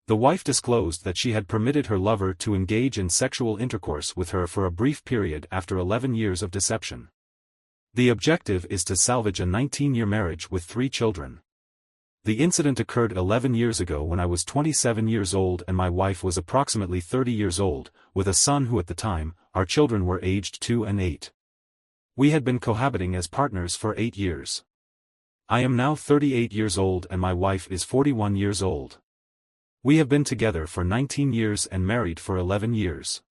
The wife disclosed that she had permitted her lover to engage in sexual intercourse with her for a brief period after 11 years of deception. The objective is to salvage a 19-year marriage with 3 children. The incident occurred 11 years ago when I was 27 years old and my wife was approximately 30 years old, with a son who at the time, our children were aged 2 and 8. We had been cohabiting as partners for 8 years. I am now 38 years old and my wife is 41 years old. We have been together for 19 years and married for 11 years.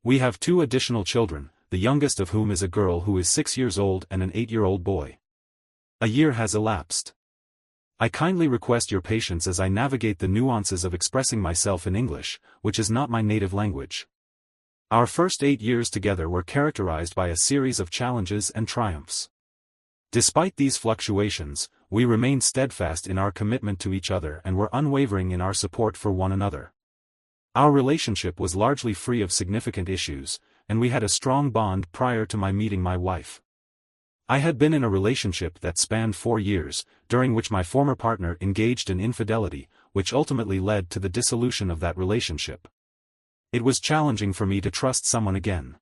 We have 2 additional children, the youngest of whom is a girl who is 6 years old and an 8-year-old boy. A year has elapsed. I kindly request your patience as I navigate the nuances of expressing myself in English, which is not my native language. Our first 8 years together were characterized by a series of challenges and triumphs. Despite these fluctuations, we remained steadfast in our commitment to each other and were unwavering in our support for one another. Our relationship was largely free of significant issues, and we had a strong bond prior to my meeting my wife. I had been in a relationship that spanned 4 years, during which my former partner engaged in infidelity, which ultimately led to the dissolution of that relationship. It was challenging for me to trust someone again.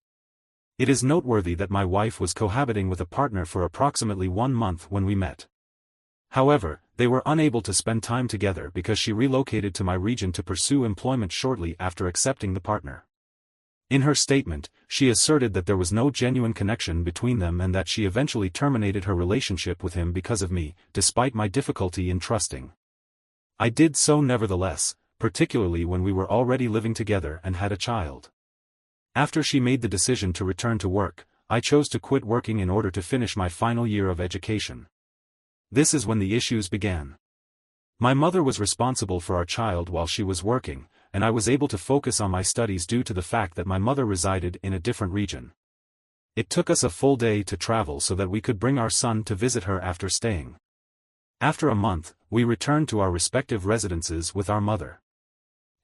It is noteworthy that my wife was cohabiting with a partner for approximately 1 month when we met. However, they were unable to spend time together because she relocated to my region to pursue employment shortly after accepting the partner. In her statement, she asserted that there was no genuine connection between them and that she eventually terminated her relationship with him because of me, despite my difficulty in trusting. I did so nevertheless, particularly when we were already living together and had a child. After she made the decision to return to work, I chose to quit working in order to finish my final year of education. This is when the issues began. My mother was responsible for our child while she was working, and I was able to focus on my studies due to the fact that my mother resided in a different region. It took us a full day to travel so that we could bring our son to visit her after staying. After a month, we returned to our respective residences with our mother.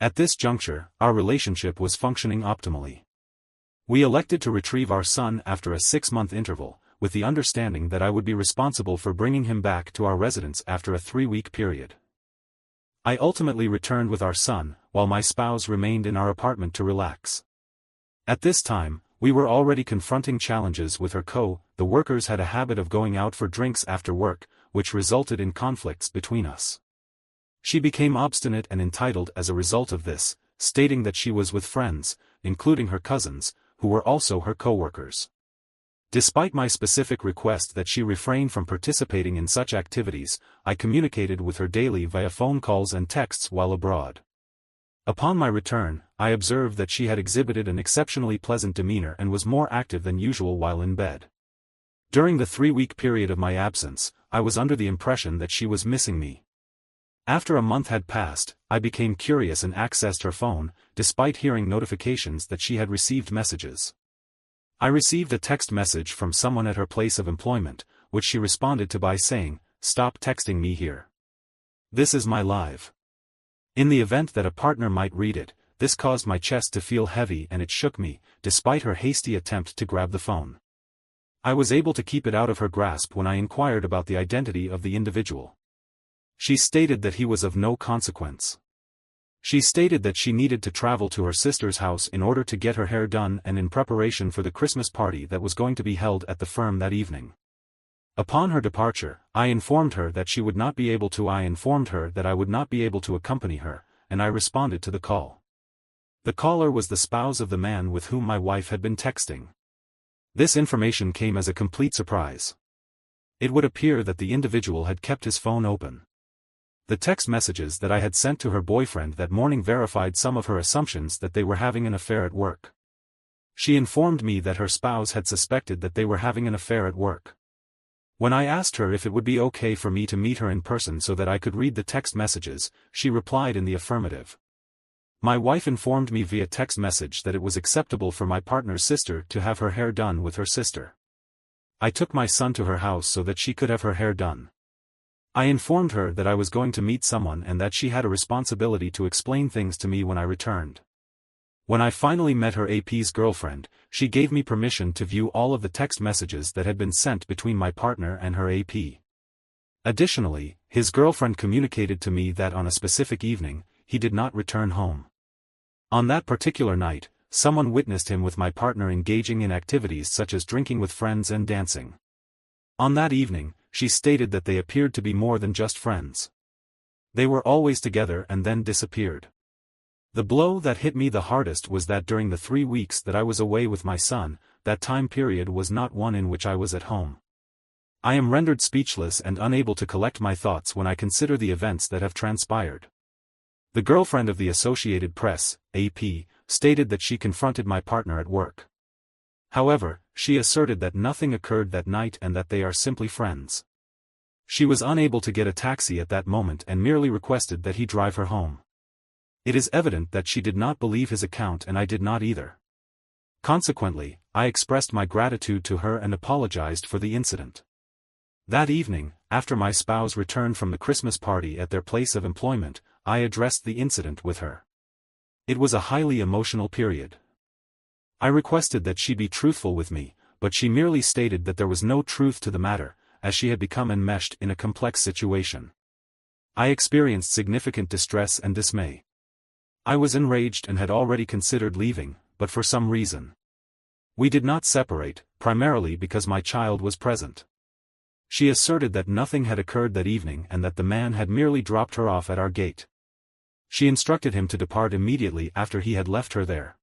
At this juncture, our relationship was functioning optimally. We elected to retrieve our son after a 6-month interval, with the understanding that I would be responsible for bringing him back to our residence after a 3-week period. I ultimately returned with our son, while my spouse remained in our apartment to relax. At this time, we were already confronting challenges with her the workers had a habit of going out for drinks after work, which resulted in conflicts between us. She became obstinate and entitled as a result of this, stating that she was with friends, including her cousins, who were also her co-workers. Despite my specific request that she refrain from participating in such activities, I communicated with her daily via phone calls and texts while abroad. Upon my return, I observed that she had exhibited an exceptionally pleasant demeanor and was more active than usual while in bed. During the 3-week period of my absence, I was under the impression that she was missing me. After a month had passed, I became curious and accessed her phone, despite hearing notifications that she had received messages. I received a text message from someone at her place of employment, which she responded to by saying, "Stop texting me here. This is my live." In the event that a partner might read it, this caused my chest to feel heavy and it shook me, despite her hasty attempt to grab the phone. I was able to keep it out of her grasp when I inquired about the identity of the individual. She stated that he was of no consequence. She stated that she needed to travel to her sister's house in order to get her hair done and in preparation for the Christmas party that was going to be held at the firm that evening. Upon her departure, I informed her that she would not be able to. I informed her that I would not be able to accompany her, and I responded to the call. The caller was the spouse of the man with whom my wife had been texting. This information came as a complete surprise. It would appear that the individual had kept his phone open. The text messages that I had sent to her boyfriend that morning verified some of her assumptions that they were having an affair at work. She informed me that her spouse had suspected that they were having an affair at work. When I asked her if it would be okay for me to meet her in person so that I could read the text messages, she replied in the affirmative. My wife informed me via text message that it was acceptable for my partner's sister to have her hair done with her sister. I took my son to her house so that she could have her hair done. I informed her that I was going to meet someone and that she had a responsibility to explain things to me when I returned. When I finally met her AP's girlfriend, she gave me permission to view all of the text messages that had been sent between my partner and her AP. Additionally, his girlfriend communicated to me that on a specific evening, he did not return home. On that particular night, someone witnessed him with my partner engaging in activities such as drinking with friends and dancing. On that evening, she stated that they appeared to be more than just friends. They were always together and then disappeared. The blow that hit me the hardest was that during the 3 weeks that I was away with my son, that time period was not one in which I was at home. I am rendered speechless and unable to collect my thoughts when I consider the events that have transpired. The girlfriend of the Associated Press, AP, stated that she confronted my partner at work. However, she asserted that nothing occurred that night and that they are simply friends. She was unable to get a taxi at that moment and merely requested that he drive her home. It is evident that she did not believe his account and I did not either. Consequently, I expressed my gratitude to her and apologized for the incident. That evening, after my spouse returned from the Christmas party at their place of employment, I addressed the incident with her. It was a highly emotional period. I requested that she be truthful with me, but she merely stated that there was no truth to the matter, as she had become enmeshed in a complex situation. I experienced significant distress and dismay. I was enraged and had already considered leaving, but for some reason. We did not separate, primarily because my child was present. She asserted that nothing had occurred that evening and that the man had merely dropped her off at our gate. She instructed him to depart immediately after he had left her there.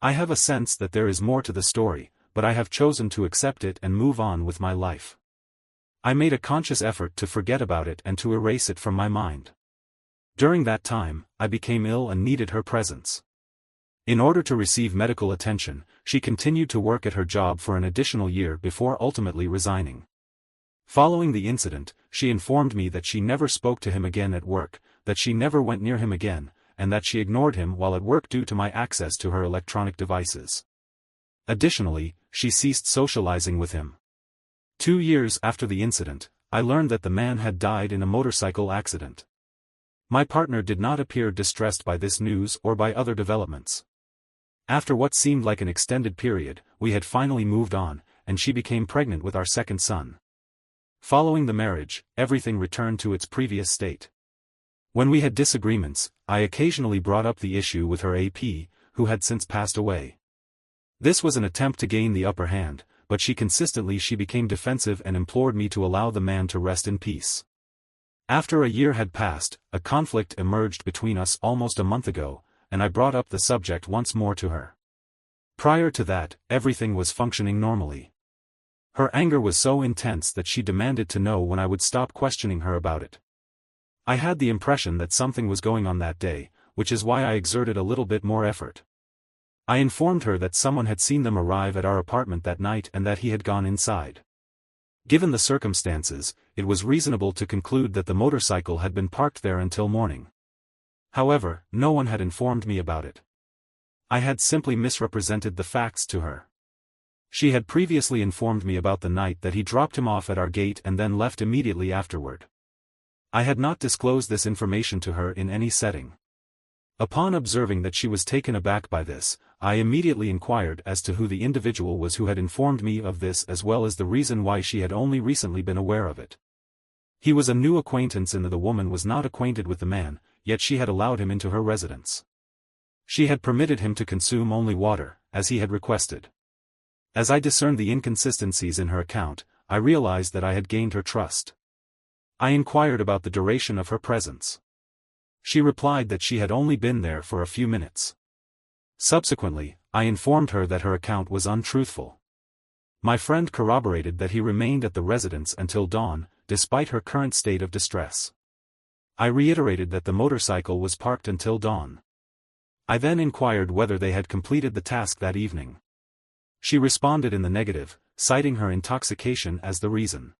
I have a sense that there is more to the story, but I have chosen to accept it and move on with my life. I made a conscious effort to forget about it and to erase it from my mind. During that time, I became ill and needed her presence. In order to receive medical attention, she continued to work at her job for an additional year before ultimately resigning. Following the incident, she informed me that she never spoke to him again at work, that she never went near him again, and that she ignored him while at work due to my access to her electronic devices. Additionally, she ceased socializing with him. 2 years after the incident, I learned that the man had died in a motorcycle accident. My partner did not appear distressed by this news or by other developments. After what seemed like an extended period, we had finally moved on, and she became pregnant with our second son. Following the marriage, everything returned to its previous state. When we had disagreements, I occasionally brought up the issue with her AP, who had since passed away. This was an attempt to gain the upper hand, but she became defensive and implored me to allow the man to rest in peace. After a year had passed, a conflict emerged between us almost a month ago, and I brought up the subject once more to her. Prior to that, everything was functioning normally. Her anger was so intense that she demanded to know when I would stop questioning her about it. I had the impression that something was going on that day, which is why I exerted a little bit more effort. I informed her that someone had seen them arrive at our apartment that night and that he had gone inside. Given the circumstances, it was reasonable to conclude that the motorcycle had been parked there until morning. However, no one had informed me about it. I had simply misrepresented the facts to her. She had previously informed me about the night that he dropped him off at our gate and then left immediately afterward. I had not disclosed this information to her in any setting. Upon observing that she was taken aback by this, I immediately inquired as to who the individual was who had informed me of this as well as the reason why she had only recently been aware of it. He was a new acquaintance and the woman was not acquainted with the man, yet she had allowed him into her residence. She had permitted him to consume only water, as he had requested. As I discerned the inconsistencies in her account, I realized that I had gained her trust. I inquired about the duration of her presence. She replied that she had only been there for a few minutes. Subsequently, I informed her that her account was untruthful. My friend corroborated that he remained at the residence until dawn, despite her current state of distress. I reiterated that the motorcycle was parked until dawn. I then inquired whether they had completed the task that evening. She responded in the negative, citing her intoxication as the reason.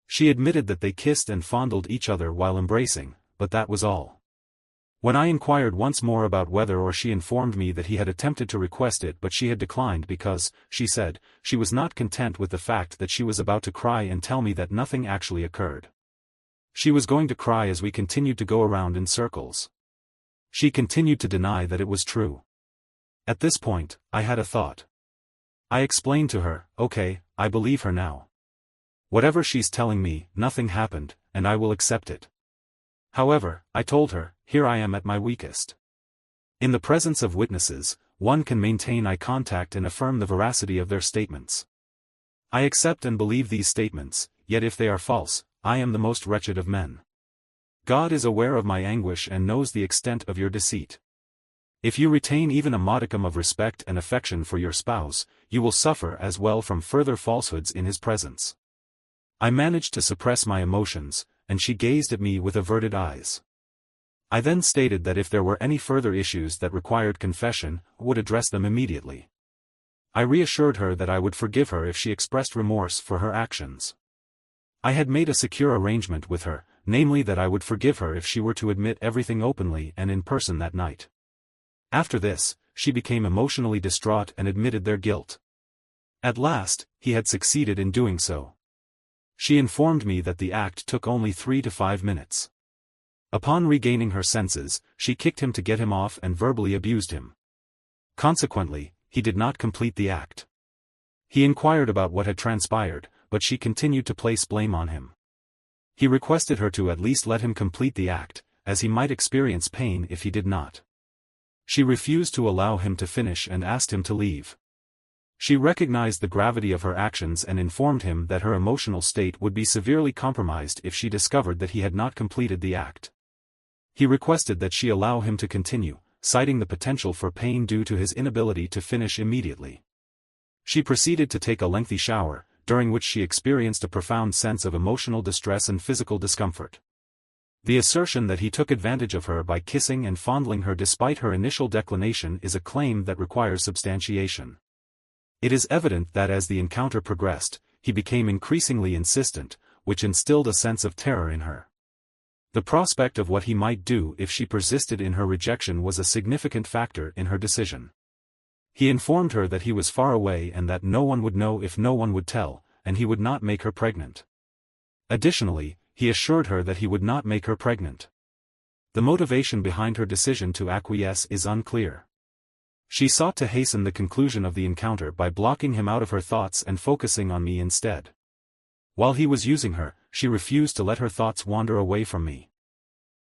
She admitted that they kissed and fondled each other while embracing, but that was all. When I inquired once more about whether or she informed me that he had attempted to request it but she had declined because, she said, she was not content with the fact that she was about to cry and tell me that nothing actually occurred. She was going to cry as we continued to go around in circles. She continued to deny that it was true. At this point, I had a thought. I explained to her, okay, I believe her now. Whatever she's telling me, nothing happened, and I will accept it. However, I told her, here I am at my weakest. In the presence of witnesses, one can maintain eye contact and affirm the veracity of their statements. I accept and believe these statements, yet if they are false, I am the most wretched of men. God is aware of my anguish and knows the extent of your deceit. If you retain even a modicum of respect and affection for your spouse, you will suffer as well from further falsehoods in his presence. I managed to suppress my emotions, and she gazed at me with averted eyes. I then stated that if there were any further issues that required confession, I would address them immediately. I reassured her that I would forgive her if she expressed remorse for her actions. I had made a secure arrangement with her, namely that I would forgive her if she were to admit everything openly and in person that night. After this, she became emotionally distraught and admitted their guilt. At last, he had succeeded in doing so. She informed me that the act took only 3 to 5 minutes. Upon regaining her senses, she kicked him to get him off and verbally abused him. Consequently, he did not complete the act. He inquired about what had transpired, but she continued to place blame on him. He requested her to at least let him complete the act, as he might experience pain if he did not. She refused to allow him to finish and asked him to leave. She recognized the gravity of her actions and informed him that her emotional state would be severely compromised if she discovered that he had not completed the act. He requested that she allow him to continue, citing the potential for pain due to his inability to finish immediately. She proceeded to take a lengthy shower, during which she experienced a profound sense of emotional distress and physical discomfort. The assertion that he took advantage of her by kissing and fondling her despite her initial declination is a claim that requires substantiation. It is evident that as the encounter progressed, he became increasingly insistent, which instilled a sense of terror in her. The prospect of what he might do if she persisted in her rejection was a significant factor in her decision. He informed her that he was far away and that no one would know if no one would tell, and he would not make her pregnant. Additionally, he assured her that he would not make her pregnant. The motivation behind her decision to acquiesce is unclear. She sought to hasten the conclusion of the encounter by blocking him out of her thoughts and focusing on me instead. While he was using her, she refused to let her thoughts wander away from me.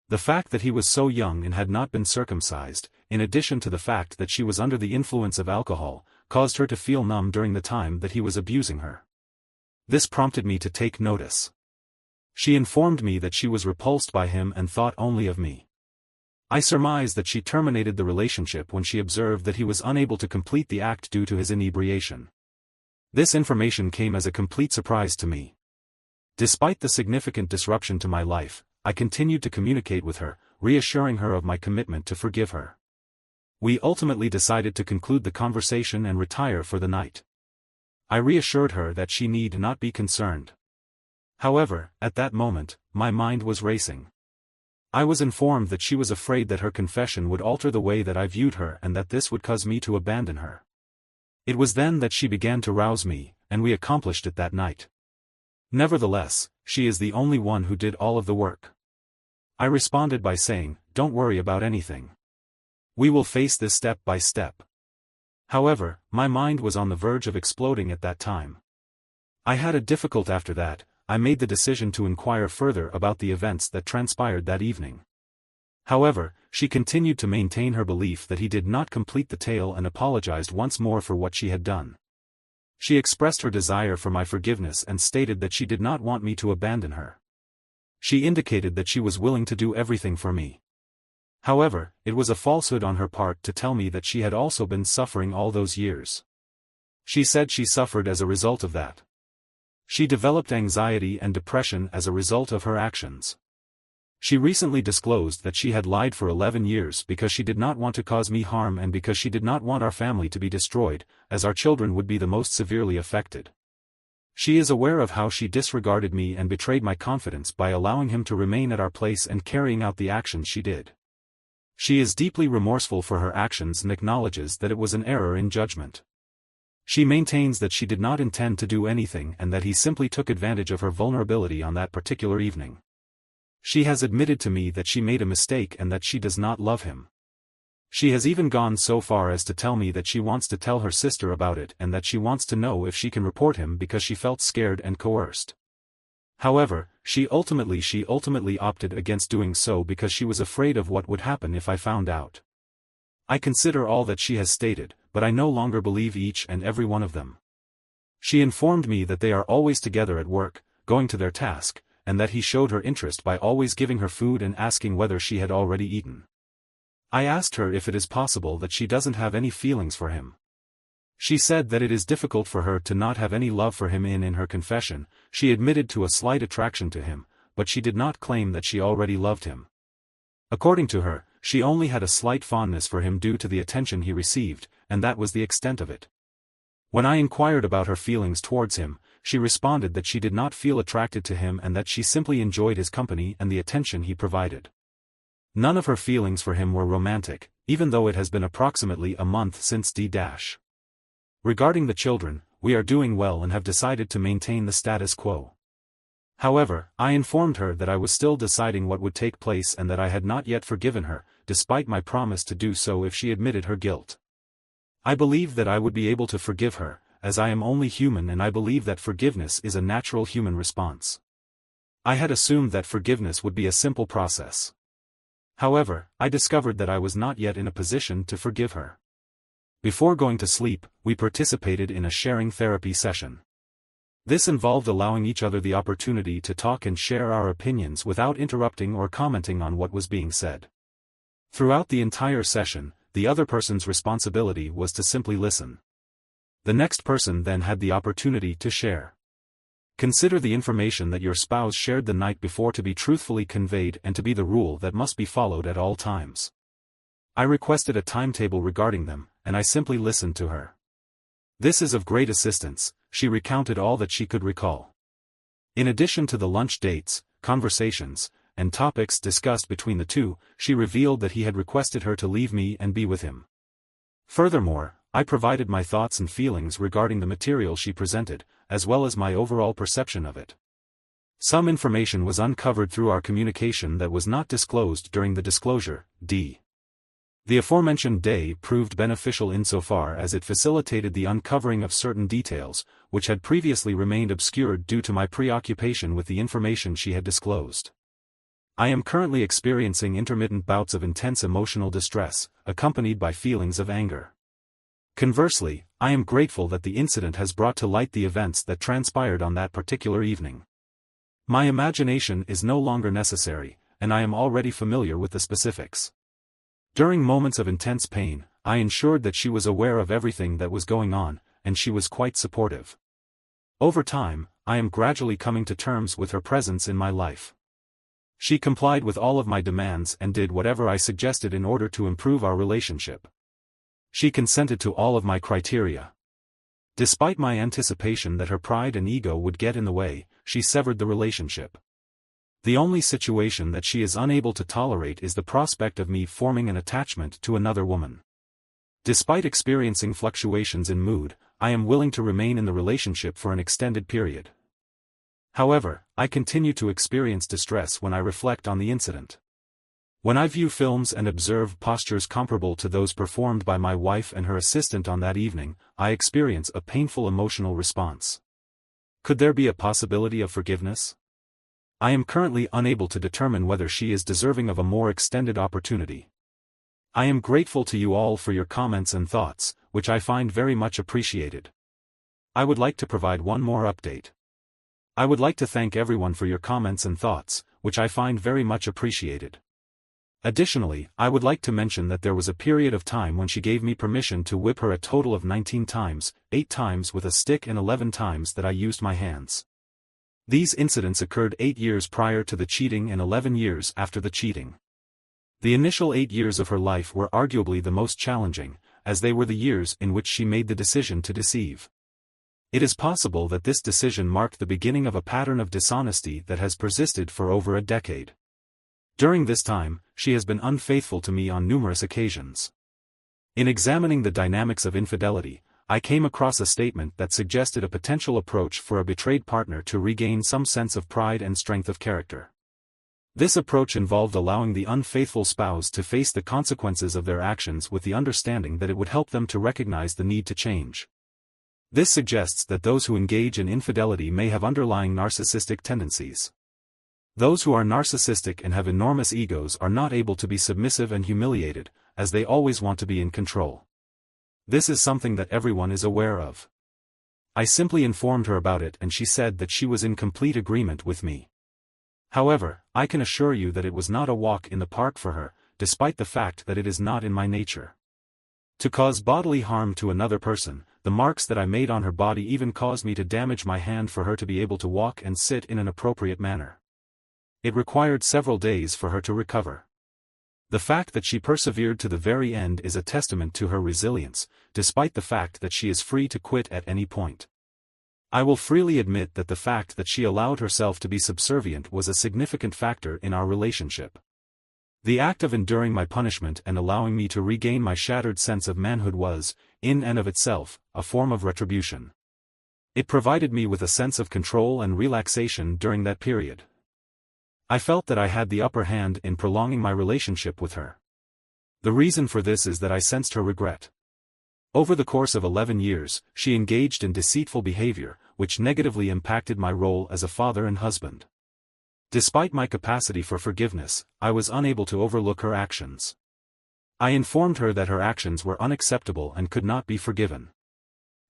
The fact that he was so young and had not been circumcised, in addition to the fact that she was under the influence of alcohol, caused her to feel numb during the time that he was abusing her. This prompted me to take notice. She informed me that she was repulsed by him and thought only of me. I surmised that she terminated the relationship when she observed that he was unable to complete the act due to his inebriation. This information came as a complete surprise to me. Despite the significant disruption to my life, I continued to communicate with her, reassuring her of my commitment to forgive her. We ultimately decided to conclude the conversation and retire for the night. I reassured her that she need not be concerned. However, at that moment, my mind was racing. I was informed that she was afraid that her confession would alter the way that I viewed her and that this would cause me to abandon her. It was then that she began to rouse me, and we accomplished it that night. Nevertheless, she is the only one who did all of the work. I responded by saying, "Don't worry about anything. We will face this step by step." However, my mind was on the verge of exploding at that time. I had a difficult after that. I made the decision to inquire further about the events that transpired that evening. However, she continued to maintain her belief that he did not complete the tale and apologized once more for what she had done. She expressed her desire for my forgiveness and stated that she did not want me to abandon her. She indicated that she was willing to do everything for me. However, it was a falsehood on her part to tell me that she had also been suffering all those years. She said she suffered as a result of that. She developed anxiety and depression as a result of her actions. She recently disclosed that she had lied for 11 years because she did not want to cause me harm and because she did not want our family to be destroyed, as our children would be the most severely affected. She is aware of how she disregarded me and betrayed my confidence by allowing him to remain at our place and carrying out the actions she did. She is deeply remorseful for her actions and acknowledges that it was an error in judgment. She maintains that she did not intend to do anything and that he simply took advantage of her vulnerability on that particular evening. She has admitted to me that she made a mistake and that she does not love him. She has even gone so far as to tell me that she wants to tell her sister about it and that she wants to know if she can report him because she felt scared and coerced. However, she ultimately opted against doing so because she was afraid of what would happen if I found out. I consider all that she has stated, but I no longer believe each and every one of them. She informed me that they are always together at work, going to their task, and that he showed her interest by always giving her food and asking whether she had already eaten. I asked her if it is possible that she doesn't have any feelings for him. She said that it is difficult for her to not have any love for him. In her confession, she admitted to a slight attraction to him, but she did not claim that she already loved him. According to her, she only had a slight fondness for him due to the attention he received, and that was the extent of it. When I inquired about her feelings towards him, she responded that she did not feel attracted to him and that she simply enjoyed his company and the attention he provided. None of her feelings for him were romantic, even though it has been approximately a month since D-. Regarding the children, we are doing well and have decided to maintain the status quo. However, I informed her that I was still deciding what would take place and that I had not yet forgiven her, despite my promise to do so if she admitted her guilt. I believe that I would be able to forgive her, as I am only human, and I believe that forgiveness is a natural human response. I had assumed that forgiveness would be a simple process. However, I discovered that I was not yet in a position to forgive her. Before going to sleep, we participated in a sharing therapy session. This involved allowing each other the opportunity to talk and share our opinions without interrupting or commenting on what was being said. Throughout the entire session, the other person's responsibility was to simply listen. The next person then had the opportunity to share. Consider the information that your spouse shared the night before to be truthfully conveyed and to be the rule that must be followed at all times. I requested a timetable regarding them, and I simply listened to her. This is of great assistance. She recounted all that she could recall. In addition to the lunch dates, conversations, and topics discussed between the two, she revealed that he had requested her to leave me and be with him. Furthermore, I provided my thoughts and feelings regarding the material she presented, as well as my overall perception of it. Some information was uncovered through our communication that was not disclosed during the disclosure. D. The aforementioned day proved beneficial insofar as it facilitated the uncovering of certain details, which had previously remained obscured due to my preoccupation with the information she had disclosed. I am currently experiencing intermittent bouts of intense emotional distress, accompanied by feelings of anger. Conversely, I am grateful that the incident has brought to light the events that transpired on that particular evening. My imagination is no longer necessary, and I am already familiar with the specifics. During moments of intense pain, I ensured that she was aware of everything that was going on, and she was quite supportive. Over time, I am gradually coming to terms with her presence in my life. She complied with all of my demands and did whatever I suggested in order to improve our relationship. She consented to all of my criteria. Despite my anticipation that her pride and ego would get in the way, she severed the relationship. The only situation that she is unable to tolerate is the prospect of me forming an attachment to another woman. Despite experiencing fluctuations in mood, I am willing to remain in the relationship for an extended period. However, I continue to experience distress when I reflect on the incident. When I view films and observe postures comparable to those performed by my wife and her assistant on that evening, I experience a painful emotional response. Could there be a possibility of forgiveness? I am currently unable to determine whether she is deserving of a more extended opportunity. I am grateful to you all for your comments and thoughts, which I find very much appreciated. I would like to provide one more update. I would like to thank everyone for your comments and thoughts, which I find very much appreciated. Additionally, I would like to mention that there was a period of time when she gave me permission to whip her a total of 19 times, 8 times with a stick and 11 times that I used my hands. These incidents occurred 8 years prior to the cheating and 11 years after the cheating. The initial 8 years of her life were arguably the most challenging, as they were the years in which she made the decision to deceive. It is possible that this decision marked the beginning of a pattern of dishonesty that has persisted for over a decade. During this time, she has been unfaithful to me on numerous occasions. In examining the dynamics of infidelity, I came across a statement that suggested a potential approach for a betrayed partner to regain some sense of pride and strength of character. This approach involved allowing the unfaithful spouse to face the consequences of their actions with the understanding that it would help them to recognize the need to change. This suggests that those who engage in infidelity may have underlying narcissistic tendencies. Those who are narcissistic and have enormous egos are not able to be submissive and humiliated, as they always want to be in control. This is something that everyone is aware of. I simply informed her about it and she said that she was in complete agreement with me. However, I can assure you that it was not a walk in the park for her, despite the fact that it is not in my nature to cause bodily harm to another person. The marks that I made on her body even caused me to damage my hand for her to be able to walk and sit in an appropriate manner. It required several days for her to recover. The fact that she persevered to the very end is a testament to her resilience, despite the fact that she is free to quit at any point. I will freely admit that the fact that she allowed herself to be subservient was a significant factor in our relationship. The act of enduring my punishment and allowing me to regain my shattered sense of manhood was, in and of itself, a form of retribution. It provided me with a sense of control and relaxation during that period. I felt that I had the upper hand in prolonging my relationship with her. The reason for this is that I sensed her regret. Over the course of 11 years, she engaged in deceitful behavior, which negatively impacted my role as a father and husband. Despite my capacity for forgiveness, I was unable to overlook her actions. I informed her that her actions were unacceptable and could not be forgiven.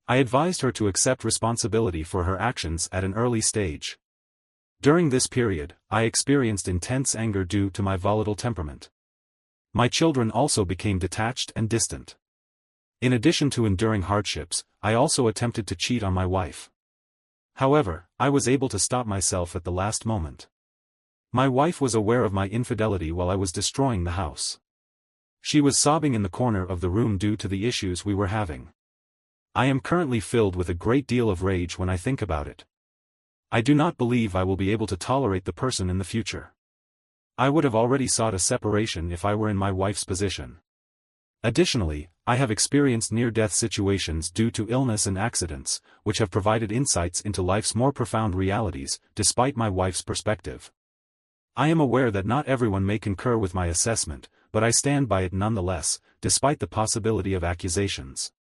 I advised her to accept responsibility for her actions at an early stage. During this period, I experienced intense anger due to my volatile temperament. My children also became detached and distant. In addition to enduring hardships, I also attempted to cheat on my wife. However, I was able to stop myself at the last moment. My wife was aware of my infidelity while I was destroying the house. She was sobbing in the corner of the room due to the issues we were having. I am currently filled with a great deal of rage when I think about it. I do not believe I will be able to tolerate the person in the future. I would have already sought a separation if I were in my wife's position. Additionally, I have experienced near-death situations due to illness and accidents, which have provided insights into life's more profound realities, despite my wife's perspective. I am aware that not everyone may concur with my assessment, but I stand by it nonetheless, despite the possibility of accusations.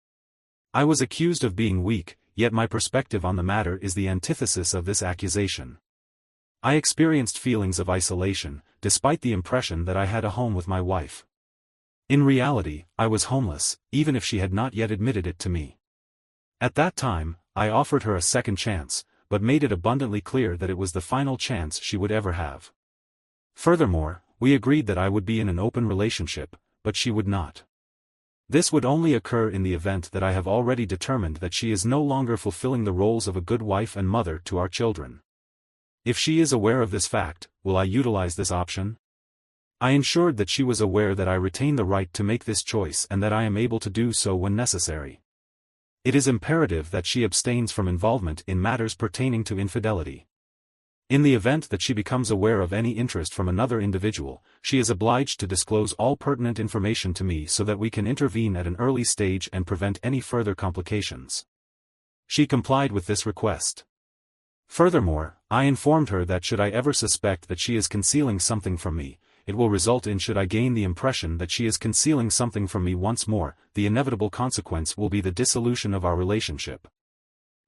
I was accused of being weak, yet my perspective on the matter is the antithesis of this accusation. I experienced feelings of isolation, despite the impression that I had a home with my wife. In reality, I was homeless, even if she had not yet admitted it to me. At that time, I offered her a second chance, but made it abundantly clear that it was the final chance she would ever have. Furthermore, we agreed that I would be in an open relationship, but she would not. This would only occur in the event that I have already determined that she is no longer fulfilling the roles of a good wife and mother to our children. If she is aware of this fact, will I utilize this option? I ensured that she was aware that I retain the right to make this choice and that I am able to do so when necessary. It is imperative that she abstains from involvement in matters pertaining to infidelity. In the event that she becomes aware of any interest from another individual, she is obliged to disclose all pertinent information to me so that we can intervene at an early stage and prevent any further complications. She complied with this request. Furthermore, I informed her that should I ever suspect that she is concealing something from me, it will result in should I gain the impression that she is concealing something from me once more, the inevitable consequence will be the dissolution of our relationship.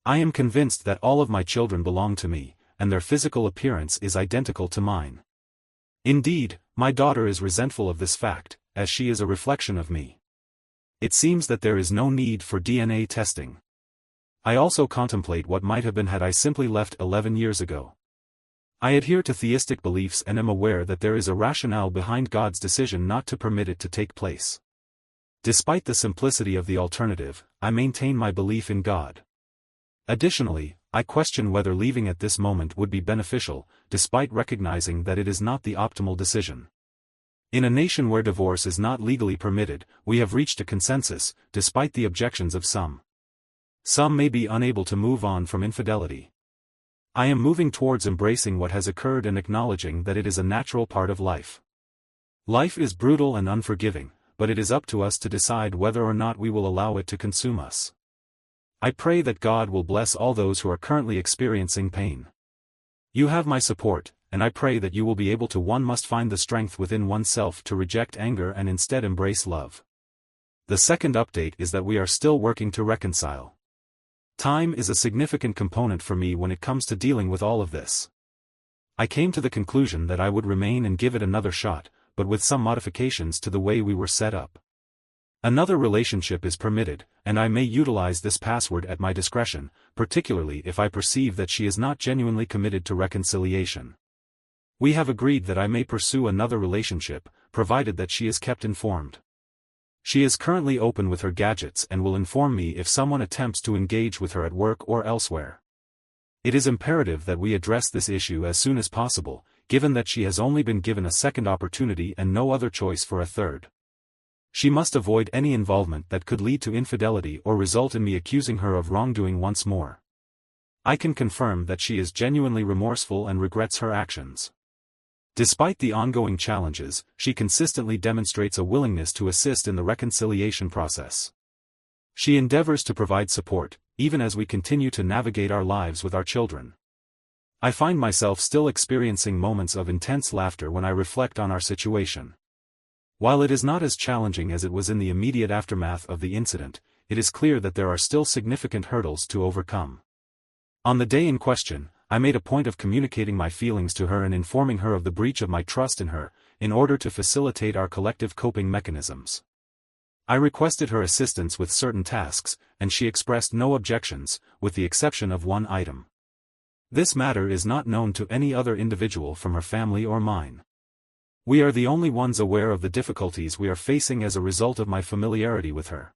I am convinced that all of my children belong to me, and their physical appearance is identical to mine. Indeed, my daughter is resentful of this fact, as she is a reflection of me. It seems that there is no need for DNA testing. I also contemplate what might have been had I simply left 11 years ago. I adhere to theistic beliefs and am aware that there is a rationale behind God's decision not to permit it to take place. Despite the simplicity of the alternative, I maintain my belief in God. Additionally, I question whether leaving at this moment would be beneficial, despite recognizing that it is not the optimal decision. In a nation where divorce is not legally permitted, we have reached a consensus, despite the objections of some. Some may be unable to move on from infidelity. I am moving towards embracing what has occurred and acknowledging that it is a natural part of life. Life is brutal and unforgiving, but it is up to us to decide whether or not we will allow it to consume us. I pray that God will bless all those who are currently experiencing pain. You have my support, and I pray that you will be able to. One must find the strength within oneself to reject anger and instead embrace love. The second update is that we are still working to reconcile. Time is a significant component for me when it comes to dealing with all of this. I came to the conclusion that I would remain and give it another shot, but with some modifications to the way we were set up. Another relationship is permitted, and I may utilize this password at my discretion, particularly if I perceive that she is not genuinely committed to reconciliation. We have agreed that I may pursue another relationship, provided that she is kept informed. She is currently open with her gadgets and will inform me if someone attempts to engage with her at work or elsewhere. It is imperative that we address this issue as soon as possible, given that she has only been given a second opportunity and no other choice for a third. She must avoid any involvement that could lead to infidelity or result in me accusing her of wrongdoing once more. I can confirm that she is genuinely remorseful and regrets her actions. Despite the ongoing challenges, she consistently demonstrates a willingness to assist in the reconciliation process. She endeavors to provide support, even as we continue to navigate our lives with our children. I find myself still experiencing moments of intense laughter when I reflect on our situation. While it is not as challenging as it was in the immediate aftermath of the incident, it is clear that there are still significant hurdles to overcome. On the day in question, I made a point of communicating my feelings to her and informing her of the breach of my trust in her, in order to facilitate our collective coping mechanisms. I requested her assistance with certain tasks, and she expressed no objections, with the exception of one item. This matter is not known to any other individual from her family or mine. We are the only ones aware of the difficulties we are facing as a result of my familiarity with her.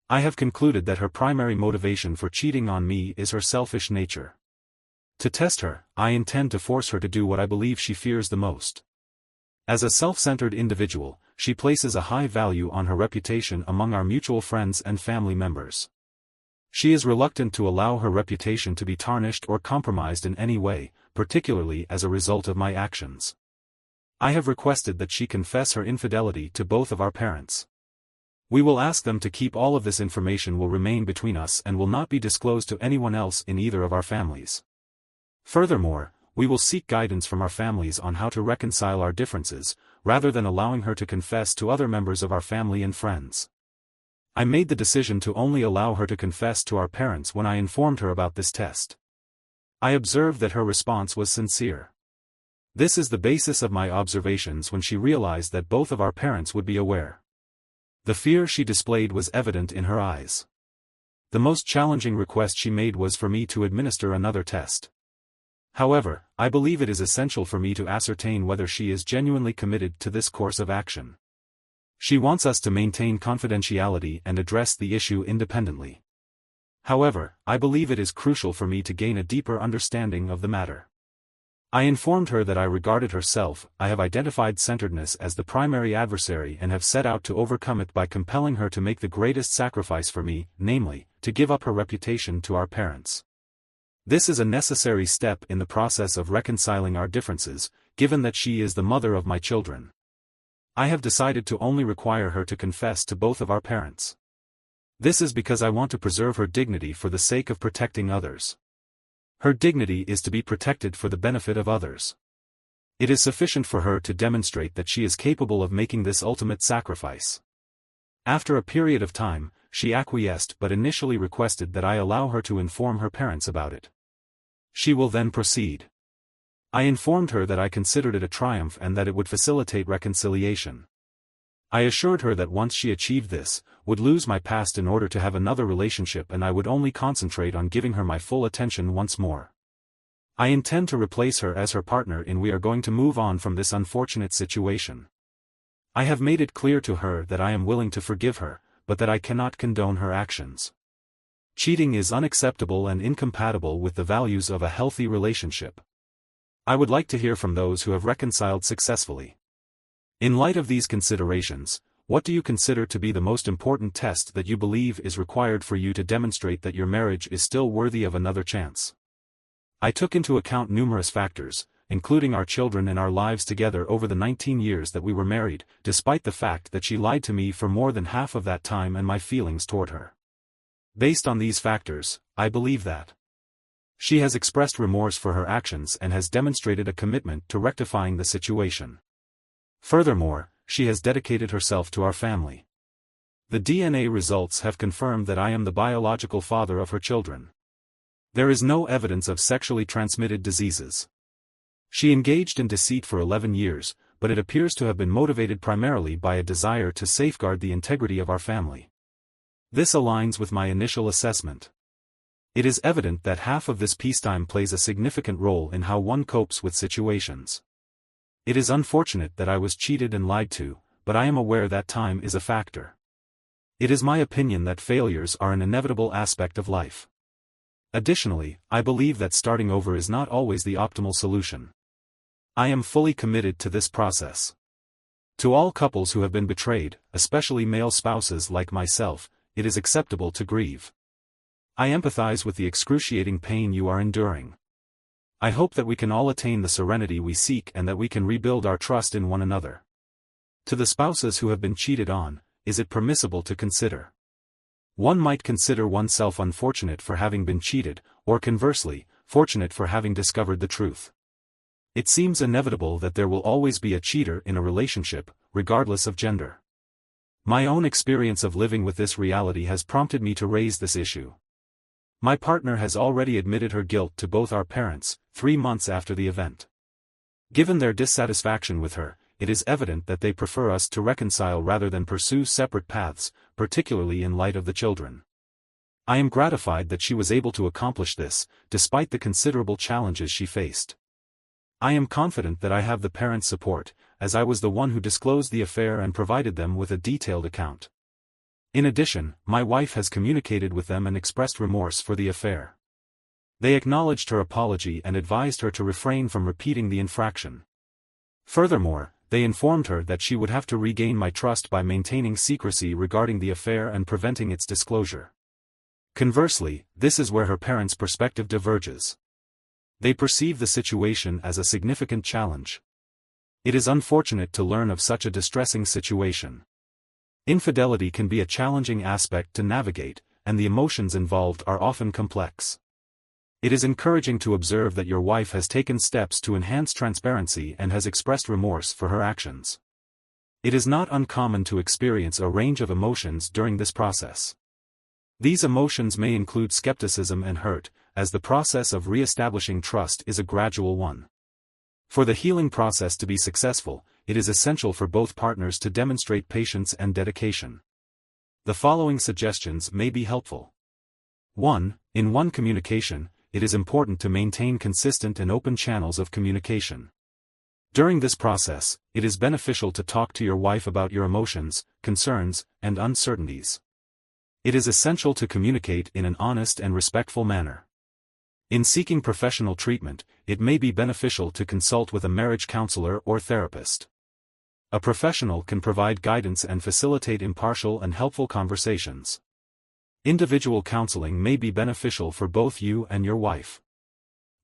I have concluded that her primary motivation for cheating on me is her selfish nature. To test her, I intend to force her to do what I believe she fears the most. As a self-centered individual, she places a high value on her reputation among our mutual friends and family members. She is reluctant to allow her reputation to be tarnished or compromised in any way, particularly as a result of my actions. I have requested that she confess her infidelity to both of our parents. We will ask them to keep all of this information will remain between us and will not be disclosed to anyone else in either of our families. Furthermore, we will seek guidance from our families on how to reconcile our differences, rather than allowing her to confess to other members of our family and friends. I made the decision to only allow her to confess to our parents when I informed her about this test. I observed that her response was sincere. This is the basis of my observations when she realized that both of our parents would be aware. The fear she displayed was evident in her eyes. The most challenging request she made was for me to administer another test. However, I believe it is essential for me to ascertain whether she is genuinely committed to this course of action. She wants us to maintain confidentiality and address the issue independently. However, I believe it is crucial for me to gain a deeper understanding of the matter. I informed her that I regarded herself, I have identified centeredness as the primary adversary and have set out to overcome it by compelling her to make the greatest sacrifice for me, namely, to give up her reputation to our parents. This is a necessary step in the process of reconciling our differences, given that she is the mother of my children. I have decided to only require her to confess to both of our parents. This is because I want to preserve her dignity for the sake of protecting others. Her dignity is to be protected for the benefit of others. It is sufficient for her to demonstrate that she is capable of making this ultimate sacrifice. After a period of time, she acquiesced but initially requested that I allow her to inform her parents about it. She will then proceed. I informed her that I considered it a triumph and that it would facilitate reconciliation. I assured her that once she achieved this, would lose my past in order to have another relationship, and I would only concentrate on giving her my full attention once more. I intend to replace her as her partner in we are going to move on from this unfortunate situation. I have made it clear to her that I am willing to forgive her, but that I cannot condone her actions. Cheating is unacceptable and incompatible with the values of a healthy relationship. I would like to hear from those who have reconciled successfully. In light of these considerations, what do you consider to be the most important test that you believe is required for you to demonstrate that your marriage is still worthy of another chance? I took into account numerous factors, including our children and our lives together over the 19 years that we were married, despite the fact that she lied to me for more than half of that time, and my feelings toward her. Based on these factors, I believe that she has expressed remorse for her actions and has demonstrated a commitment to rectifying the situation. Furthermore, she has dedicated herself to our family. The DNA results have confirmed that I am the biological father of her children. There is no evidence of sexually transmitted diseases. She engaged in deceit for 11 years, but it appears to have been motivated primarily by a desire to safeguard the integrity of our family. This aligns with my initial assessment. It is evident that half of this peacetime plays a significant role in how one copes with situations. It is unfortunate that I was cheated and lied to, but I am aware that time is a factor. It is my opinion that failures are an inevitable aspect of life. Additionally, I believe that starting over is not always the optimal solution. I am fully committed to this process. To all couples who have been betrayed, especially male spouses like myself, it is acceptable to grieve. I empathize with the excruciating pain you are enduring. I hope that we can all attain the serenity we seek and that we can rebuild our trust in one another. To the spouses who have been cheated on, is it permissible to consider? One might consider oneself unfortunate for having been cheated, or conversely, fortunate for having discovered the truth. It seems inevitable that there will always be a cheater in a relationship, regardless of gender. My own experience of living with this reality has prompted me to raise this issue. My partner has already admitted her guilt to both our parents, 3 months after the event. Given their dissatisfaction with her, it is evident that they prefer us to reconcile rather than pursue separate paths, particularly in light of the children. I am gratified that she was able to accomplish this, despite the considerable challenges she faced. I am confident that I have the parents' support, as I was the one who disclosed the affair and provided them with a detailed account. In addition, my wife has communicated with them and expressed remorse for the affair. They acknowledged her apology and advised her to refrain from repeating the infraction. Furthermore, they informed her that she would have to regain my trust by maintaining secrecy regarding the affair and preventing its disclosure. Conversely, this is where her parents' perspective diverges. They perceive the situation as a significant challenge. It is unfortunate to learn of such a distressing situation. Infidelity can be a challenging aspect to navigate, and the emotions involved are often complex. It is encouraging to observe that your wife has taken steps to enhance transparency and has expressed remorse for her actions. It is not uncommon to experience a range of emotions during this process. These emotions may include skepticism and hurt, as the process of re-establishing trust is a gradual one. For the healing process to be successful, it is essential for both partners to demonstrate patience and dedication. The following suggestions may be helpful. 1. In communication, it is important to maintain consistent and open channels of communication. During this process, it is beneficial to talk to your wife about your emotions, concerns, and uncertainties. It is essential to communicate in an honest and respectful manner. In seeking professional treatment, it may be beneficial to consult with a marriage counselor or therapist. A professional can provide guidance and facilitate impartial and helpful conversations. Individual counseling may be beneficial for both you and your wife.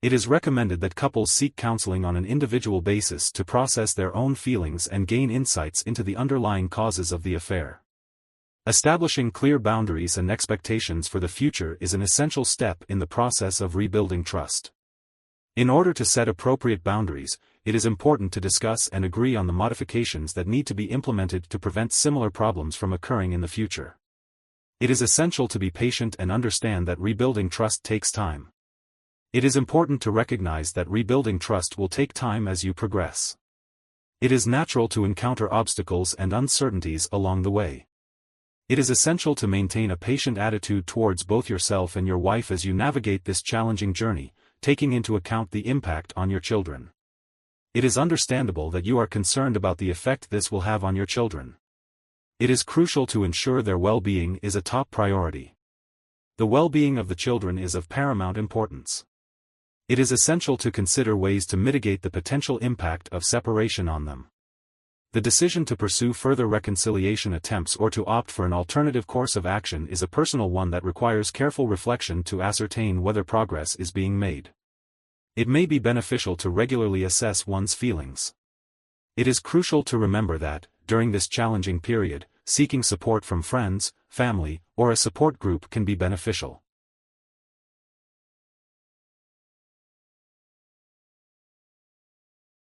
It is recommended that couples seek counseling on an individual basis to process their own feelings and gain insights into the underlying causes of the affair. Establishing clear boundaries and expectations for the future is an essential step in the process of rebuilding trust. In order to set appropriate boundaries, it is important to discuss and agree on the modifications that need to be implemented to prevent similar problems from occurring in the future. It is essential to be patient and understand that rebuilding trust takes time. It is important to recognize that rebuilding trust will take time as you progress. It is natural to encounter obstacles and uncertainties along the way. It is essential to maintain a patient attitude towards both yourself and your wife as you navigate this challenging journey, taking into account the impact on your children. It is understandable that you are concerned about the effect this will have on your children. It is crucial to ensure their well-being is a top priority. The well-being of the children is of paramount importance. It is essential to consider ways to mitigate the potential impact of separation on them. The decision to pursue further reconciliation attempts or to opt for an alternative course of action is a personal one that requires careful reflection to ascertain whether progress is being made. It may be beneficial to regularly assess one's feelings. It is crucial to remember that, during this challenging period, seeking support from friends, family, or a support group can be beneficial.